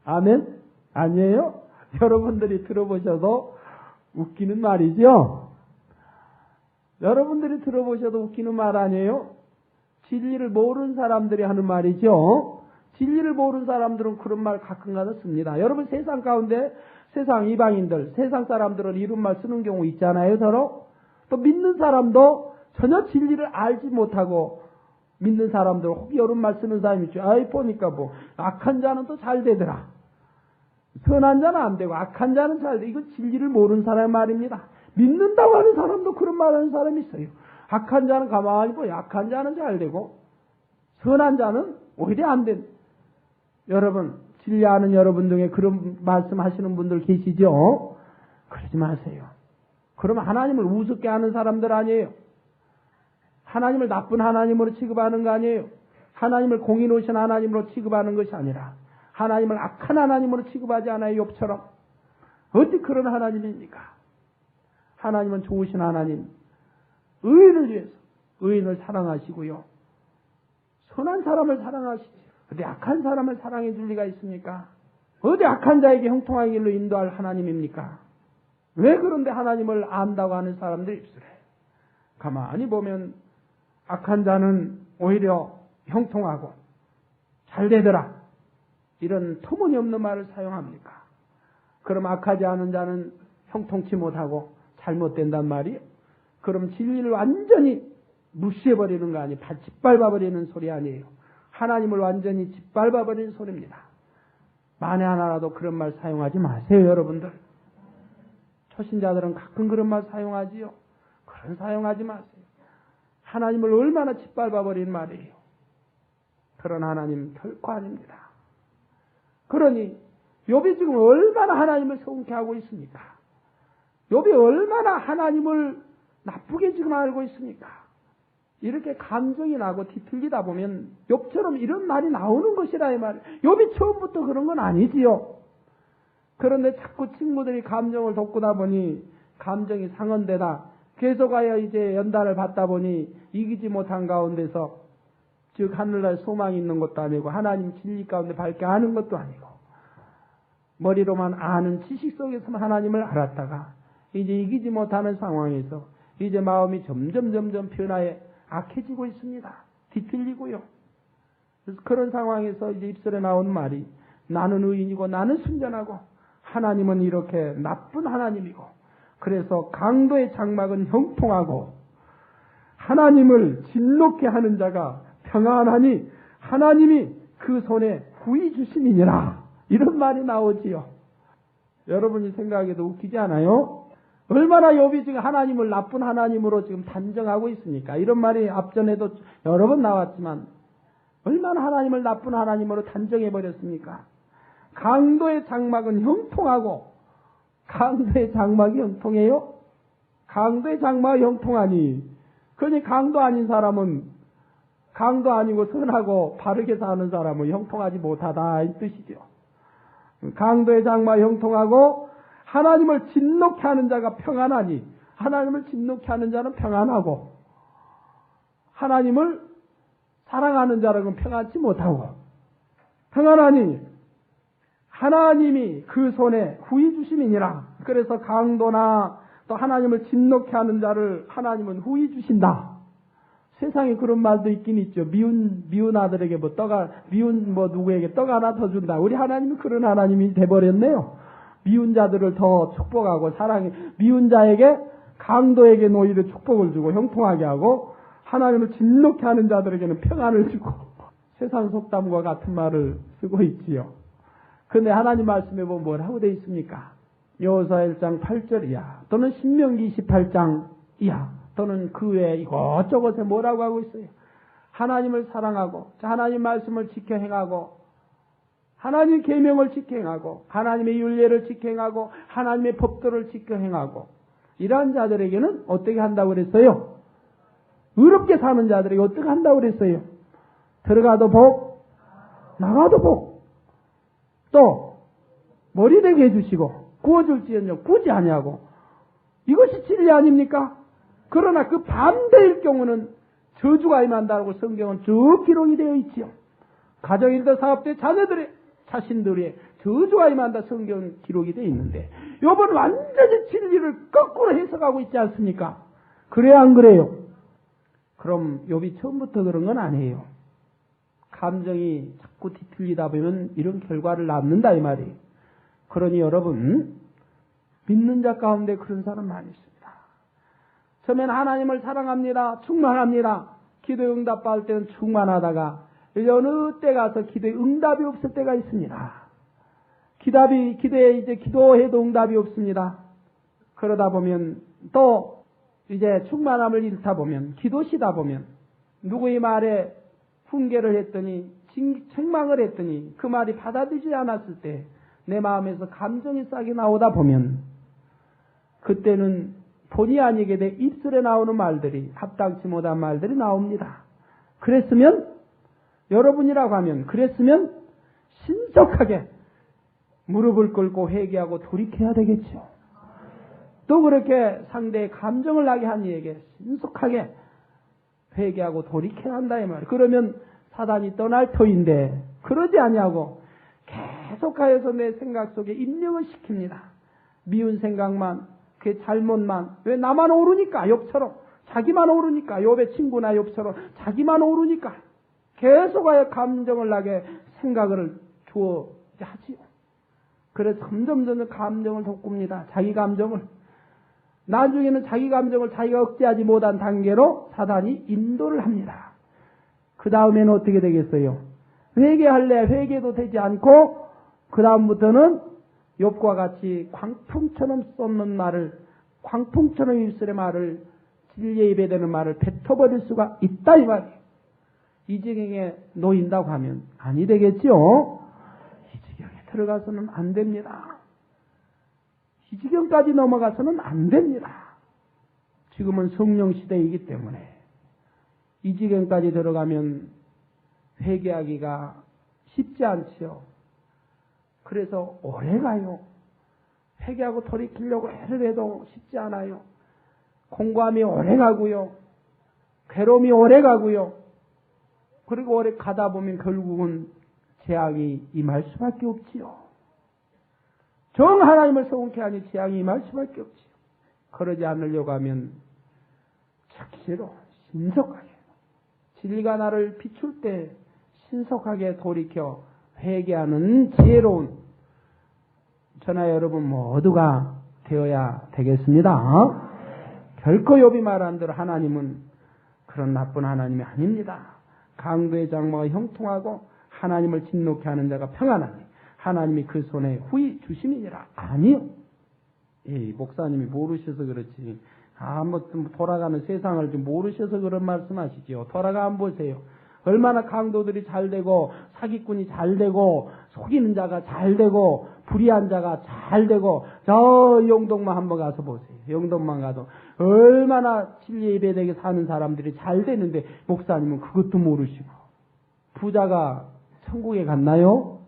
아멘? 아니에요? 여러분들이 들어보셔도 웃기는 말이죠? 여러분들이 들어보셔도 웃기는 말 아니에요? 진리를 모르는 사람들이 하는 말이죠? 진리를 모르는 사람들은 그런 말 가끔가다 씁니다. 여러분 세상 가운데 세상 이방인들, 세상 사람들은 이런 말 쓰는 경우 있잖아요, 서로? 또 믿는 사람도 전혀 진리를 알지 못하고 믿는 사람들 혹 이런 말 쓰는 사람이 있죠. 아이 보니까 뭐 악한 자는 또 잘 되더라. 선한 자는 안 되고 악한 자는 잘 돼. 이건 진리를 모르는 사람의 말입니다. 믿는다고 하는 사람도 그런 말하는 사람이 있어요. 악한 자는 가만히 보여. 악한 자는 잘 되고 선한 자는 오히려 안 된. 여러분 진리 아는 여러분 중에 그런 말씀하시는 분들 계시죠? 그러지 마세요. 그러면 하나님을 우습게 하는 사람들 아니에요. 하나님을 나쁜 하나님으로 취급하는 거 아니에요. 하나님을 공의로우신 하나님으로 취급하는 것이 아니라 하나님을 악한 하나님으로 취급하지 않아요. 욥처럼. 어떻게 그런 하나님입니까? 하나님은 좋으신 하나님, 의인을 위해서 의인을 사랑하시고요. 선한 사람을 사랑하시지. 어디 악한 사람을 사랑해 줄 리가 있습니까? 어디 악한 자에게 형통한 길로 인도할 하나님입니까? 왜 그런데 하나님을 안다고 하는 사람들이 입술해? 가만히 보면 악한 자는 오히려 형통하고 잘 되더라. 이런 터무니없는 말을 사용합니까? 그럼 악하지 않은 자는 형통치 못하고 잘못된단 말이에요? 그럼 진리를 완전히 무시해버리는 거 아니에요? 짓밟아버리는 소리 아니에요? 하나님을 완전히 짓밟아버리는 소리입니다. 만에 하나라도 그런 말 사용하지 마세요, 여러분들. 초신자들은 가끔 그런 말 사용하지요. 그런 사용하지 마세요. 하나님을 얼마나 짓밟아버린 말이에요. 그런 하나님 결코 아닙니다. 그러니 욥이 지금 얼마나 하나님을 서운케 하고 있습니까? 욥이 얼마나 하나님을 나쁘게 지금 알고 있습니까? 이렇게 감정이 나고 뒤틀리다 보면 욥처럼 이런 말이 나오는 것이라 이 말. 욥이 처음부터 그런 건 아니지요. 그런데 자꾸 친구들이 감정을 돋구다 보니 감정이 상언되다 계속하여 이제 연단을 받다 보니 이기지 못한 가운데서 즉 하늘날 소망이 있는 것도 아니고 하나님 진리 가운데 밝게 아는 것도 아니고 머리로만 아는 지식 속에서만 하나님을 알았다가 이제 이기지 못하는 상황에서 이제 마음이 점점 변화에 악해지고 있습니다. 뒤틀리고요. 그래서 그런 상황에서 이제 입술에 나온 말이 나는 의인이고 나는 순전하고 하나님은 이렇게 나쁜 하나님이고 그래서 강도의 장막은 형통하고 하나님을 진노케 하는 자가 평안하니 하나님이 그 손에 구이 주심이니라. 이런 말이 나오지요. 여러분이 생각해도 웃기지 않아요? 얼마나 욥이 지금 하나님을 나쁜 하나님으로 지금 단정하고 있습니까? 이런 말이 앞전에도 여러 번 나왔지만 얼마나 하나님을 나쁜 하나님으로 단정해버렸습니까? 강도의 장막은 형통하고 강도의 장막이 형통해요? 강도의 장막이 형통하니 그러니 강도 아닌 사람은 강도 아니고 선하고 바르게 사는 사람은 형통하지 못하다 이 뜻이죠. 강도의 장막이 형통하고 하나님을 진노케 하는 자가 평안하니 하나님을 진노케 하는 자는 평안하고 하나님을 사랑하는 자라고는 평안치 못하고 평안하니 하나님이 그 손에 후히 주심이니라. 그래서 강도나 또 하나님을 진노케 하는 자를 하나님은 후히 주신다. 세상에 그런 말도 있긴 있죠. 미운 아들에게 미운 누구에게 떡 하나 더 준다. 우리 하나님은 그런 하나님이 돼버렸네요. 미운 자들을 더 축복하고 사랑해. 미운 자에게 강도에게 오히려 축복을 주고 형통하게 하고 하나님을 진노케 하는 자들에게는 평안을 주고 세상 속담과 같은 말을 쓰고 있지요. 그런데 하나님 말씀에 보면 뭐라고 되어 있습니까? 여호수아 1장 8절이야. 또는 신명기 28장이야. 또는 그 외에 이것저것에 뭐라고 하고 있어요? 하나님을 사랑하고 하나님 말씀을 지켜 행하고 하나님 계명을 지켜 행하고 하나님의 율례를 지켜 행하고 하나님의 법도를 지켜 행하고 이러한 자들에게는 어떻게 한다고 그랬어요? 의롭게 사는 자들에게 어떻게 한다고 그랬어요? 들어가도 복, 나가도 복. 또 머리 되게 해주시고 구워줄지언정 구지 아니하고 이것이 진리 아닙니까? 그러나 그 반대일 경우는 저주가 임한다고 성경은 쭉 기록이 되어 있지요. 가정일도 사업대 자녀들의 자신들의 저주가 임한다 성경 기록이 되어 있는데 요번 완전히 진리를 거꾸로 해석하고 있지 않습니까? 그래야 안 그래요? 그럼 욥이 처음부터 그런 건 아니에요. 감정이 자꾸 뒤틀리다 보면 이런 결과를 낳는다 이 말이에요. 그러니 여러분 믿는 자 가운데 그런 사람 많이 있습니다. 처음엔 하나님을 사랑합니다. 충만합니다. 기도에 응답받을 때는 충만하다가 어느 때 가서 기도에 응답이 없을 때가 있습니다. 기도에 이제 기도해도 응답이 없습니다. 그러다 보면 또 이제 충만함을 잃다 보면 기도시다 보면 누구의 말에 훈계를 했더니 책망을 했더니 그 말이 받아들이지 않았을 때 내 마음에서 감정이 싹이 나오다 보면 그때는 본의 아니게 내 입술에 나오는 말들이 합당치 못한 말들이 나옵니다. 그랬으면 여러분이라고 하면 그랬으면 신속하게 무릎을 꿇고 회개하고 돌이켜야 되겠죠. 또 그렇게 상대의 감정을 나게 한 이에게 신속하게 회개하고 돌이켜야 한다 이 말이에요. 그러면 사단이 떠날 터인데 그러지 아니하고 계속하여서 내 생각 속에 입력을 시킵니다. 미운 생각만 그 잘못만 왜 나만 오르니까 욥처럼 자기만 오르니까 욥의 친구나 욥처럼 자기만 오르니까 계속하여 감정을 나게 생각을 주어 하지요. 그래서 점점 감정을 돋굽니다. 자기 감정을 나중에는 자기 감정을 자기가 억제하지 못한 단계로 사단이 인도를 합니다. 그 다음에는 어떻게 되겠어요? 회개할래 회개도 되지 않고 그 다음부터는 욥과 같이 광풍처럼 쏟는 말을 광풍처럼 입술의 말을 진리의 입에 대는 말을 뱉어버릴 수가 있다 이 말이에요. 이 지경에 놓인다고 하면 아니 되겠지요. 이 지경에 들어가서는 안 됩니다. 이 지경까지 넘어가서는 안 됩니다. 지금은 성령 시대이기 때문에 이 지경까지 들어가면 회개하기가 쉽지 않지요. 그래서 오래 가요. 회개하고 돌이키려고 애를 해도 쉽지 않아요. 공고함이 오래 가고요. 괴로움이 오래 가고요. 그리고 오래 가다 보면 결국은 재앙이 임할 수밖에 없지요. 정 하나님을 서운케 하니 재앙이 임할 수밖에 없지요. 그러지 않으려고 하면 착시로 신속하게 진리가 나를 비출 때 신속하게 돌이켜 회개하는 지혜로운 저나 여러분 모두가 되어야 되겠습니다. 결코 욥이 말한 대로 하나님은 그런 나쁜 하나님이 아닙니다. 강도의 장모가 형통하고 하나님을 진노케 하는 자가 평안하니 하나님이 그 손에 후히 주심이니라. 아니요. 목사님이 모르셔서 그렇지. 돌아가는 세상을 좀 모르셔서 그런 말씀하시죠. 돌아가 안 보세요. 얼마나 강도들이 잘 되고 사기꾼이 잘 되고 속이는 자가 잘 되고 불의한 자가 잘 되고 저 영동만 한번 가서 보세요. 영동만 가도 얼마나 진리의 예배되게 사는 사람들이 잘 되는데 목사님은 그것도 모르시고 부자가 천국에 갔나요?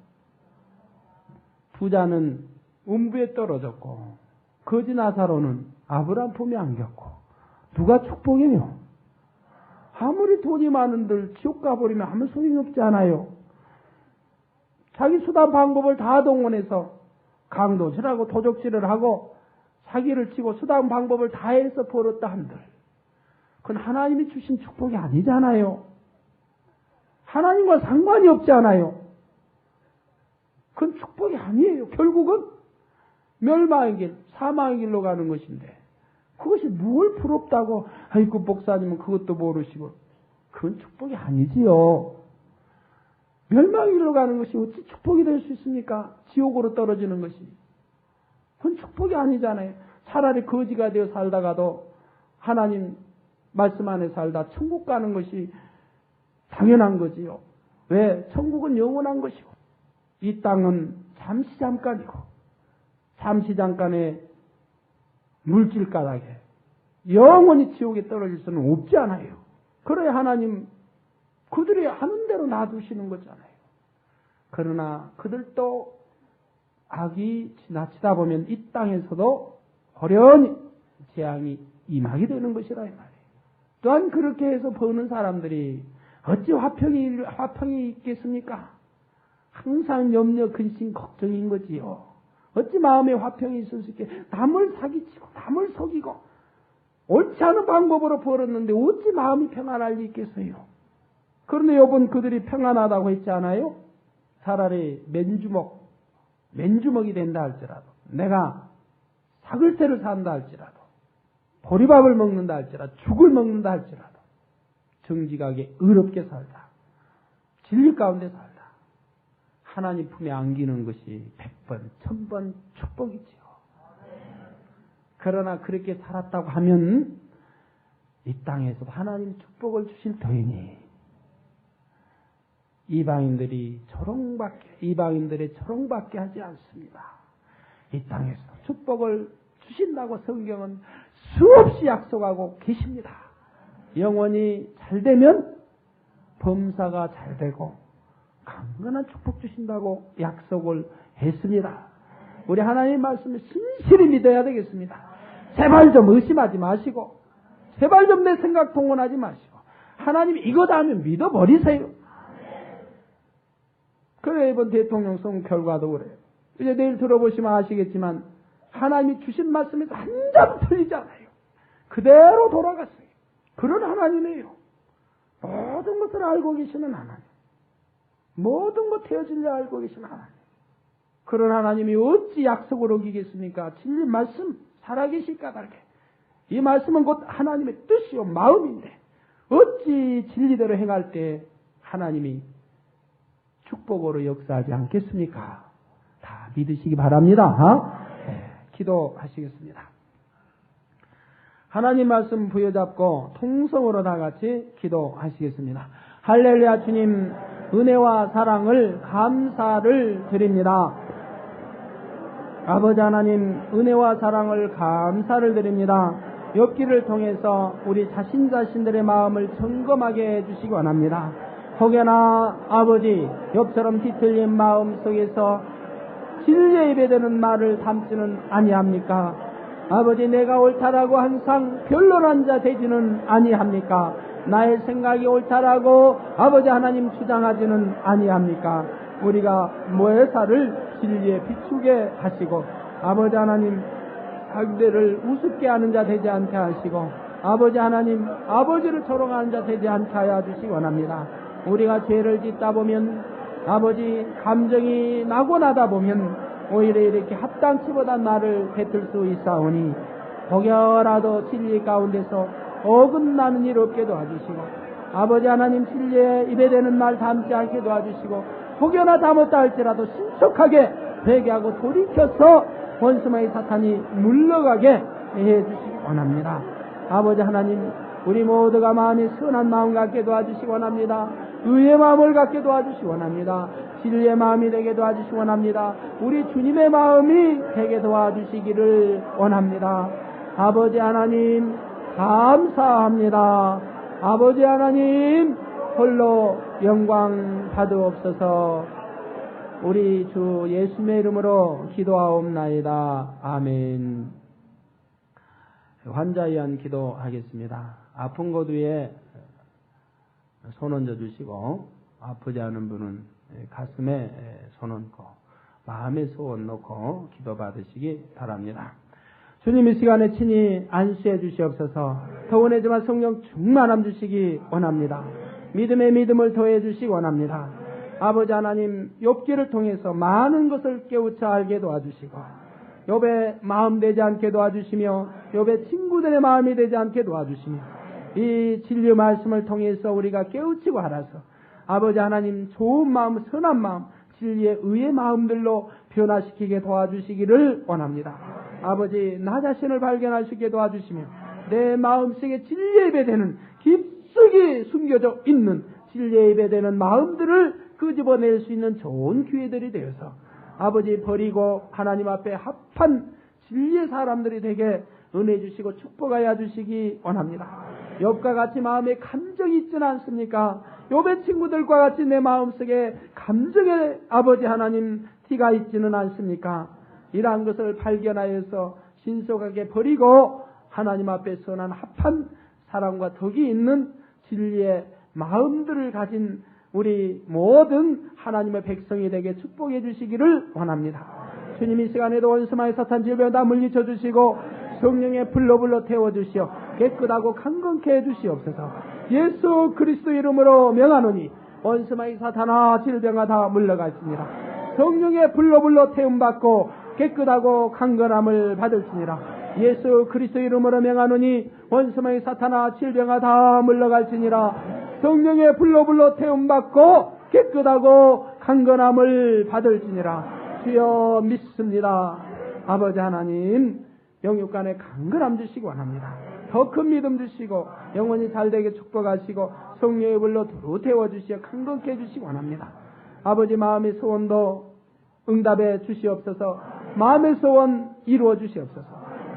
부자는 음부에 떨어졌고 거지 나사로는 아브라함 품에 안겼고 누가 축복이며? 아무리 돈이 많은들 지옥 가버리면 아무 소용이 없지 않아요. 자기 수단 방법을 다 동원해서 강도질하고 도적질을 하고 사기를 치고 수단 방법을 다 해서 벌었다 한들 그건 하나님이 주신 축복이 아니잖아요. 하나님과 상관이 없잖아요. 그건 축복이 아니에요. 결국은 멸망의 길, 사망의 길로 가는 것인데 그것이 뭘 부럽다고 아이고 목사님은 그것도 모르시고 그건 축복이 아니지요. 멸망의 길로 가는 것이 어찌 축복이 될 수 있습니까? 지옥으로 떨어지는 것이. 그건 축복이 아니잖아요. 차라리 거지가 되어 살다가도 하나님 말씀 안에 살다 천국 가는 것이 당연한 거지요. 왜? 천국은 영원한 것이고 이 땅은 잠시 잠깐이고 잠시 잠깐의 물질 가닥에 영원히 지옥에 떨어질 수는 없지 않아요. 그래야 하나님 그들이 하는 대로 놔두시는 거잖아요. 그러나 그들도 악이 지나치다 보면 이 땅에서도 호련히 재앙이 임하게 되는 것이라 이 말이에요. 또한 그렇게 해서 버는 사람들이 어찌 화평이 있겠습니까? 항상 염려, 근심, 걱정인 거지요. 어찌 마음에 화평이 있을 수 있게 남을 사기치고 남을 속이고 옳지 않은 방법으로 벌었는데 어찌 마음이 평안할 리 있겠어요? 그런데 요번 그들이 평안하다고 했지 않아요? 차라리 맨주먹이 된다 할지라도 내가 사글세를 산다 할지라도 보리밥을 먹는다 할지라도 죽을 먹는다 할지라도 정직하게 의롭게 살다 진리 가운데 살다 하나님 품에 안기는 것이 100번 1000번 축복이지요. 그러나 그렇게 살았다고 하면 이 땅에서도 하나님 축복을 주실 터이니 이방인들의 조롱받게 하지 않습니다. 이 땅에서 축복을 주신다고 성경은 수없이 약속하고 계십니다. 영원히 잘 되면 범사가 잘 되고 강건한 축복 주신다고 약속을 했습니다. 우리 하나님의 말씀을 신실히 믿어야 되겠습니다. 제발 좀 의심하지 마시고 제발 좀 내 생각 동원하지 마시고 하나님이 이거다 하면 믿어버리세요. 그래 이번 대통령 선거 결과도 그래요. 이제 내일 들어보시면 아시겠지만 하나님이 주신 말씀에서 한 점 틀리지 않아요. 그대로 돌아갔어요. 그런 하나님이에요. 모든 것을 알고 계시는 하나님. 모든 것 되어질려 알고 계시는 하나님. 그런 하나님이 어찌 약속을 어기겠습니까? 진리 말씀 살아계실 까닭에. 이 말씀은 곧 하나님의 뜻이요 마음인데 어찌 진리대로 행할 때 하나님이 축복으로 역사하지 않겠습니까? 다 믿으시기 바랍니다. 네, 기도하시겠습니다. 하나님 말씀 부여잡고 통성으로 다 같이 기도하시겠습니다. 할렐루야. 주님 은혜와 사랑을 감사를 드립니다. 아버지 하나님 은혜와 사랑을 감사를 드립니다. 욥기를 통해서 우리 자신들의 마음을 점검하게 해주시기 원합니다. 혹여나 아버지 욥처럼 뒤틀린 마음 속에서 진리에 예배되는 말을 담지는 아니합니까? 아버지 내가 옳다라고 항상 변론한 자 되지는 아니합니까? 나의 생각이 옳다라고 아버지 하나님 주장하지는 아니합니까? 우리가 모해사를 진리에 비추게 하시고 아버지 하나님 상대를 우습게 하는 자 되지 않게 하시고 아버지 하나님 아버지를 조롱하는 자 되지 않게 하여 주시기 원합니다. 우리가 죄를 짓다 보면 아버지 감정이 나고 나다 보면 오히려 이렇게 합당치 못한 말을 뱉을 수 있사오니 혹여라도 진리 가운데서 어긋나는 일 없게 도와주시고 아버지 하나님 진리에 입에 대는 말 담지 않게 도와주시고 혹여나 담았다 할지라도 신속하게 회개하고 돌이켜서 원수마의 사탄이 물러가게 해주시기 원합니다. 아버지 하나님 우리 모두가 마음이 선한 마음 갖게 도와주시기 원합니다. 의의 마음을 갖게 도와주시기 원합니다. 진리의 마음이 되게 도와주시기 원합니다. 우리 주님의 마음이 되게 도와주시기를 원합니다. 아버지 하나님 감사합니다. 아버지 하나님 홀로 영광 받으옵소서. 우리 주 예수님의 이름으로 기도하옵나이다. 아멘. 환자에 의한 기도하겠습니다. 아픈 곳 위에 손 얹어 주시고 아프지 않은 분은 가슴에 손 얹고 마음에 소원 놓고 기도 받으시기 바랍니다. 주님 이 시간에 친히 안수해 주시옵소서. 더원해지만 성령 충만함 주시기 원합니다. 믿음에 믿음을 더해 주시기 원합니다. 아버지 하나님, 욥기를 통해서 많은 것을 깨우쳐 알게 도와주시고 욥의 마음 되지 않게 도와주시며 욥의 친구들의 마음이 되지 않게 도와주시며 이 진리 말씀을 통해서 우리가 깨우치고 알아서 아버지 하나님 좋은 마음, 선한 마음, 진리의 의의 마음들로 변화시키게 도와주시기를 원합니다. 아버지, 나 자신을 발견할 수 있게 도와주시며 내 마음속에 진리에 예배되는 깊숙이 숨겨져 있는 진리에 예배되는 마음들을 끄집어낼 수 있는 좋은 기회들이 되어서 아버지 버리고 하나님 앞에 합한 진리의 사람들이 되게 은혜 주시고 축복하여 주시기 원합니다. 욥과 같이 마음에 감정이 있지는 않습니까? 욥의 친구들과 같이 내 마음속에 감정의 아버지 하나님 티가 있지는 않습니까? 이러한 것을 발견하여서 신속하게 버리고 하나님 앞에 선한 합한 사랑과 덕이 있는 진리의 마음들을 가진 우리 모든 하나님의 백성이 되게 축복해 주시기를 원합니다. 주님 이 시간에도 원수마의 사탄 질병 다 물리쳐 주시고 성령의 불로 태워주시어 깨끗하고 강건케 해주시옵소서. 예수 그리스도 이름으로 명하노니 원수마의 사탄아 질병아 다 물러갈지니라. 성령의 불로 태움받고 깨끗하고 강건함을 받을지니라. 예수 그리스도 이름으로 명하노니 원수마의 사탄아 질병아 다 물러갈지니라. 성령의 불로 태움받고 깨끗하고 강건함을 받을지니라. 주여 믿습니다. 아버지 하나님, 영육간에 강건함 주시기 원합니다. 더 큰 믿음 주시고 영원히 잘되게 축복하시고 성령의 불로 두루 태워주시어 강건케 해주시기 원합니다. 아버지 마음의 소원도 응답해 주시옵소서. 마음의 소원 이루어 주시옵소서.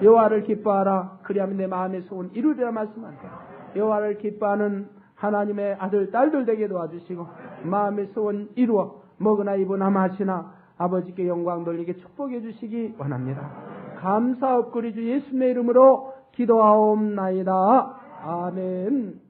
여호와를 기뻐하라. 그리하면 내 마음의 소원 이루리라 말씀하세요. 여호와를 기뻐하는 하나님의 아들 딸들 되게 도와주시고 마음의 소원 이루어 먹으나 입으나 마시나 아버지께 영광 돌리게 축복해 주시기 원합니다. 감사옵고리 주 예수님의 이름으로 기도하옵나이다. 아멘.